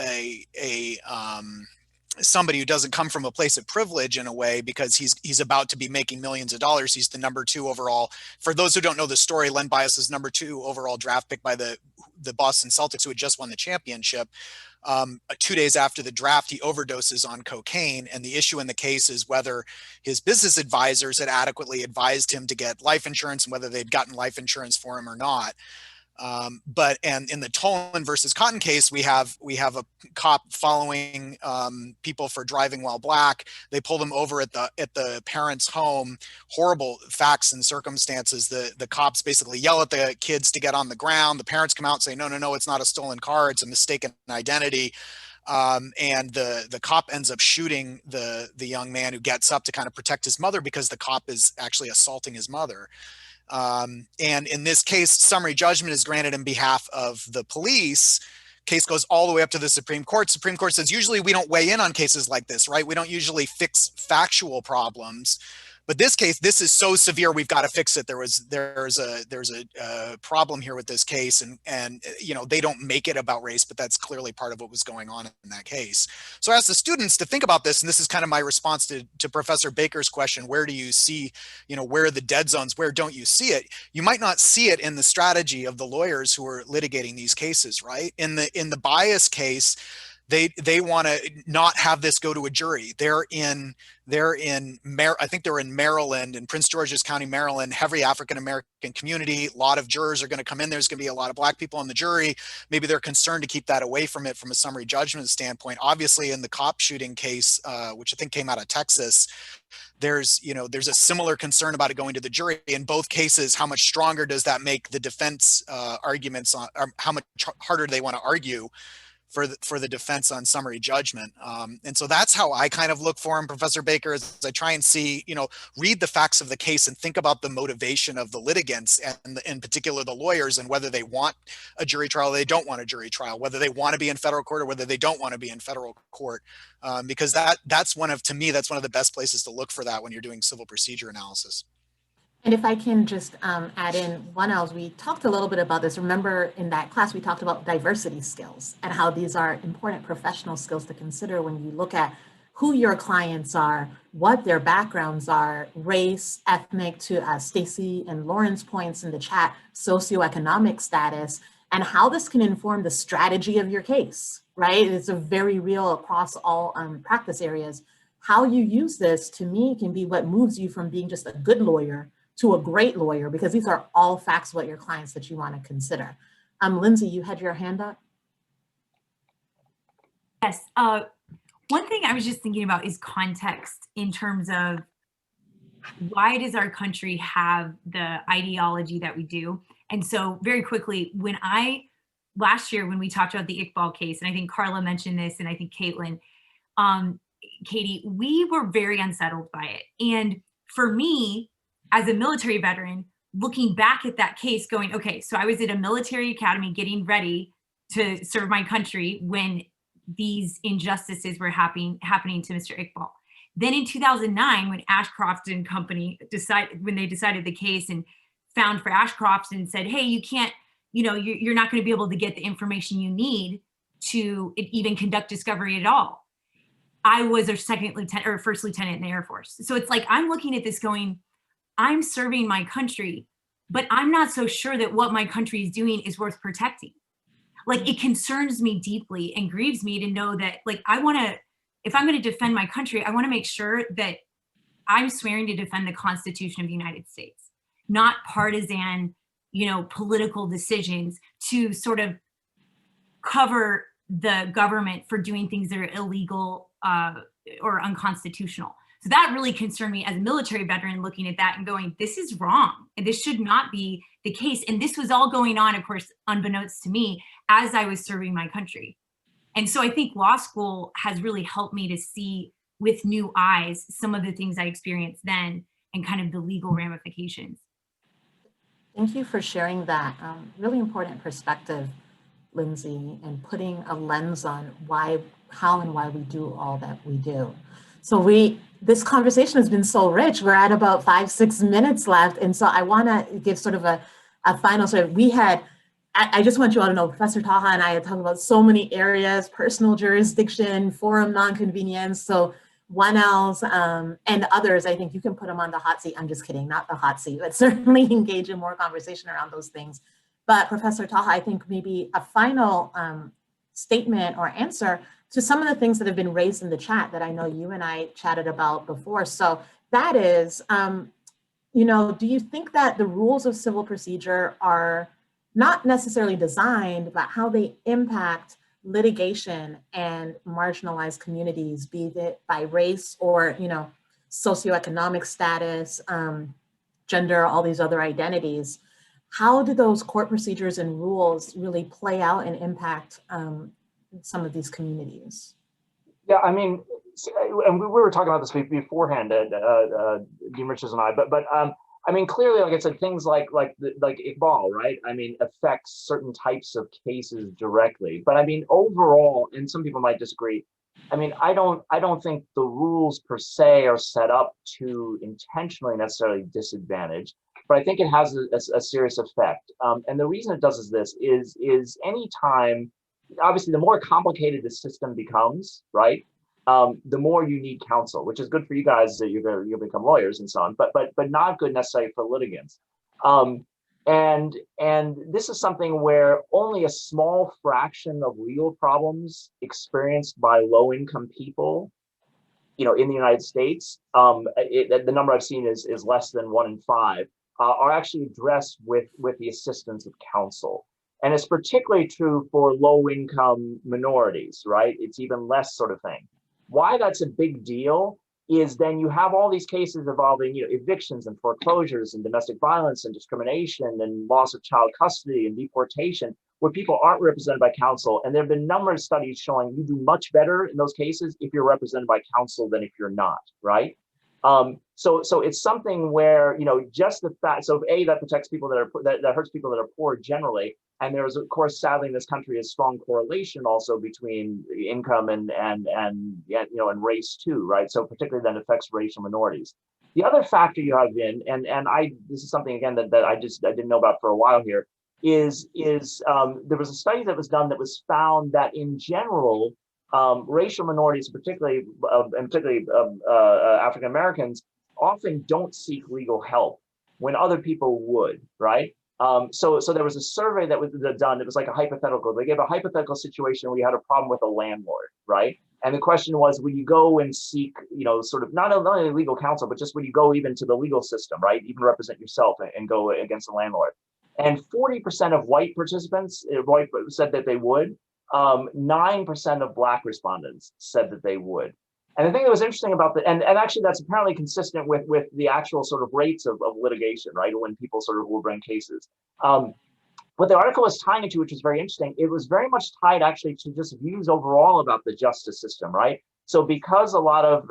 somebody who doesn't come from a place of privilege in a way, because he's about to be making millions of dollars. He's the number 2 overall. For those who don't know the story, Len Bias is number 2 overall draft pick by the Boston Celtics, who had just won the championship. 2 days after the draft, he overdoses on cocaine. And the issue in the case is whether his business advisors had adequately advised him to get life insurance and whether they'd gotten life insurance for him or not. And in the Tolan versus Cotton case, we have a cop following people for driving while black. They pull them over at the parents' home. Horrible facts and circumstances. The cops basically yell at the kids to get on the ground. The parents come out and say, no, it's not a stolen car. It's a mistaken identity. And the cop ends up shooting the young man, who gets up to kind of protect his mother, because the cop is actually assaulting his mother. And in this case, summary judgment is granted in behalf of the police, Case goes all the way up to the Supreme Court. Supreme Court says, usually we don't weigh in on cases like this, right? We don't usually fix factual problems. But this case, this is so severe, we've got to fix it. There's a problem here with this case, and you know, they don't make it about race, but that's clearly part of what was going on in that case. So I asked the students to think about this, and this is kind of my response to Professor Baker's question: where do you see, you know, where are the dead zones? Where don't you see it? You might not see it in the strategy of the lawyers who are litigating these cases, right? In the bias case, they want to not have this go to a jury. I think they're in Maryland, in Prince George's County, Maryland, heavy African-American community. A lot of jurors are going to come in. There's going to be a lot of Black people on the jury. Maybe they're concerned to keep that away from it from a summary judgment standpoint. Obviously, in the cop shooting case, which I think came out of Texas, there's a similar concern about it going to the jury. In both cases, how much stronger does that make the defense arguments on, or how much harder do they want to argue for the defense on summary judgment? And so that's how I kind of look for him, Professor Baker, as I try and see, you know, read the facts of the case and think about the motivation of the litigants, and in particular the lawyers, and whether they want a jury trial or they don't want a jury trial, whether they want to be in federal court or whether they don't want to be in federal court. Because that's one of the best places to look for that when you're doing civil procedure analysis. And if I can just add in one else, we talked a little bit about this. Remember in that class, we talked about diversity skills and how these are important professional skills to consider when you look at who your clients are, what their backgrounds are, race, ethnic, to Stacy and Lauren's points in the chat, socioeconomic status, and how this can inform the strategy of your case, right? It's a very real across all practice areas. How you use this, to me, can be what moves you from being just a good lawyer to a great lawyer, because these are all facts about your clients that you want to consider. Lindsay, you had your hand up. Yes. One thing I was just thinking about is context in terms of why does our country have the ideology that we do? And so very quickly, last year when we talked about the Iqbal case, and I think Carla mentioned this, and I think Caitlin, Katie, we were very unsettled by it. And for me, as a military veteran, looking back at that case going, okay, so I was at a military academy getting ready to serve my country when these injustices were happening to Mr. Iqbal. Then in 2009, when Ashcroft and company decided the case and found for Ashcroft and said, hey, you can't, you know, you're not going to be able to get the information you need to even conduct discovery at all. I was a first lieutenant in the Air Force. So it's like, I'm looking at this going, I'm serving my country, but I'm not so sure that what my country is doing is worth protecting. Like, it concerns me deeply and grieves me to know that, like, if I'm going to defend my country, I want to make sure that I'm swearing to defend the Constitution of the United States, not partisan, you know, political decisions to sort of cover the government for doing things that are illegal or unconstitutional. So that really concerned me as a military veteran, looking at that and going, this is wrong. And this should not be the case. And this was all going on, of course, unbeknownst to me, as I was serving my country. And so I think law school has really helped me to see with new eyes some of the things I experienced then and kind of the legal ramifications. Thank you for sharing that really important perspective, Lindsay, and putting a lens on how and why we do all that we do. So this conversation has been so rich. We're at about 5-6 minutes left. And so I want to give sort of a final sort of, I just want you all to know, Professor Taha and I had talked about so many areas: personal jurisdiction, forum nonconvenience, so 1Ls and others. I think you can put them on the hot seat. I'm just kidding, not the hot seat, but certainly engage in more conversation around those things. But Professor Taha, I think maybe a final statement or answer to some of the things that have been raised in the chat that I know you and I chatted about before. So that is, you know, do you think that the rules of civil procedure are not necessarily designed, but how they impact litigation and marginalized communities, be it by race or, you know, socioeconomic status, gender, all these other identities? How do those court procedures and rules really play out and impact some of these communities? Yeah, I mean, and we were talking about this beforehand, Dean Richards and I, but I mean, clearly, like I said, things like Iqbal, right? I mean, affects certain types of cases directly. But I mean, overall, and some people might disagree. I mean, I don't think the rules per se are set up to intentionally necessarily disadvantage, but I think it has a serious effect. And the reason it does is this: is any time, obviously, the more complicated the system becomes, right? The more you need counsel, which is good for you guys that you'll become lawyers and so on, but not good necessarily for litigants. And this is something where only a small fraction of legal problems experienced by low-income people, in the United States, the number I've seen is less than 1 in 5, are actually addressed with the assistance of counsel. And it's particularly true for low-income minorities, right? It's even less sort of thing. Why that's a big deal is then you have all these cases involving, evictions and foreclosures and domestic violence and discrimination and loss of child custody and deportation, where people aren't represented by counsel. And there have been numerous studies showing you do much better in those cases if you're represented by counsel than if you're not, right? So it's something where, just the fact, so A, that protects people that hurts people that are poor generally. And there's, of course, sadly in this country, a strong correlation also between income and race too, right? So particularly then affects racial minorities. The other factor you have in, and this is something again that I didn't know about for a while here, is there was a study that was done that was found that in general, racial minorities, particularly African Americans, often don't seek legal help when other people would, right? So there was a survey that was done. It was like a hypothetical. They gave a hypothetical situation where you had a problem with a landlord, right? And the question was, would you go and seek, sort of not only legal counsel, but just would you go even to the legal system, right? Even represent yourself and go against the landlord. And 40% of white participants said that they would. 9% of Black respondents said that they would. And the thing that was interesting about and actually that's apparently consistent with the actual sort of rates of litigation, right? When people sort of will bring cases. What the article was tying into, which was very interesting, it was very much tied actually to just views overall about the justice system, right? So because a lot of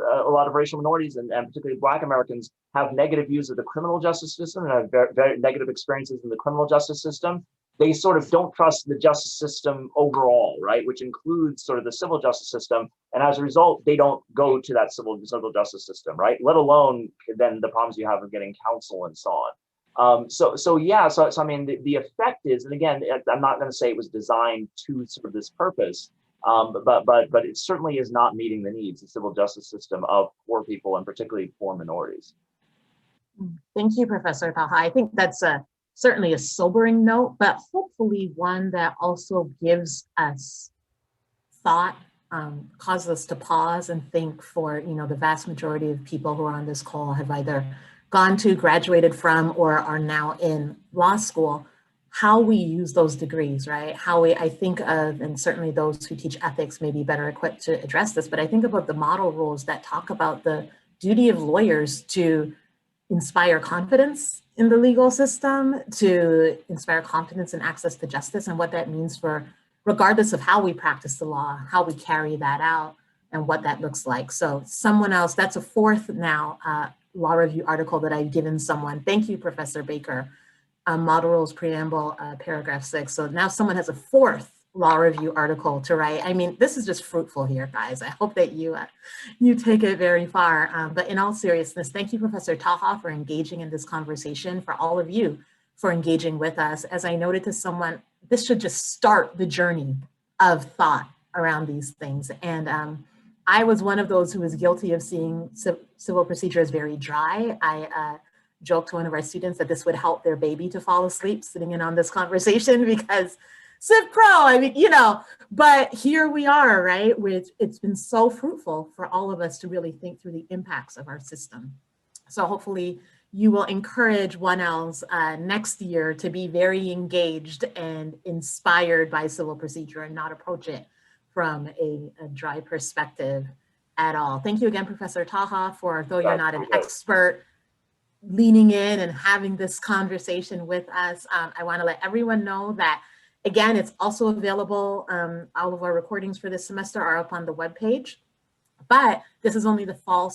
racial minorities and particularly Black Americans have negative views of the criminal justice system and have very, very negative experiences in the criminal justice system, they sort of don't trust the justice system overall, right? Which includes sort of the civil justice system. And as a result, they don't go to that civil justice system, right? Let alone then the problems you have of getting counsel and so on. So I mean, the effect is, and again, I'm not going to say it was designed to sort of this purpose, but it certainly is not meeting the needs, the civil justice system of poor people and particularly poor minorities. Thank you, Professor Taha. I think that's certainly a sobering note, but hopefully one that also gives us thought, causes us to pause and think for, the vast majority of people who are on this call have either gone to, graduated from, or are now in law school, how we use those degrees, right? I think of, and certainly those who teach ethics may be better equipped to address this, but I think about the model rules that talk about the duty of lawyers to inspire confidence in the legal system, to inspire confidence and access to justice, and what that means for, regardless of how we practice the law, how we carry that out, and what that looks like. So someone else, that's a fourth now law review article that I've given someone. Thank you, Professor Baker. Model Rules Preamble, paragraph 6. So now someone has a fourth law review article to write. I mean, this is just fruitful here, guys. I hope that you take it very far. But in all seriousness, thank you, Professor Taha, for engaging in this conversation, for all of you for engaging with us. As I noted to someone, this should just start the journey of thought around these things. And I was one of those who was guilty of seeing civil procedure as very dry. I joked to one of our students that this would help their baby to fall asleep sitting in on this conversation because Civ Pro, I mean, but here we are, right? It's been so fruitful for all of us to really think through the impacts of our system. So hopefully you will encourage 1Ls next year to be very engaged and inspired by civil procedure and not approach it from a dry perspective at all. Thank you again, Professor Taha, for, though you're not an expert, leaning in and having this conversation with us. I want to let everyone know that, again, it's also available. All of our recordings for this semester are up on the webpage, but this is only the fall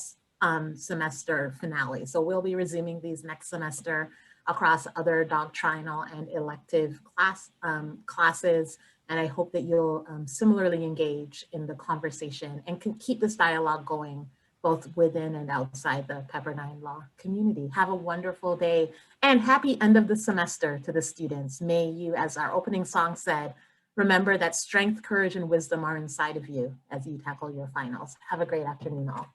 semester finale. So we'll be resuming these next semester across other doctrinal and elective classes. And I hope that you'll similarly engage in the conversation and can keep this dialogue going both within and outside the Pepperdine Law community. Have a wonderful day and happy end of the semester to the students. May you, as our opening song said, remember that strength, courage, and wisdom are inside of you as you tackle your finals. Have a great afternoon all.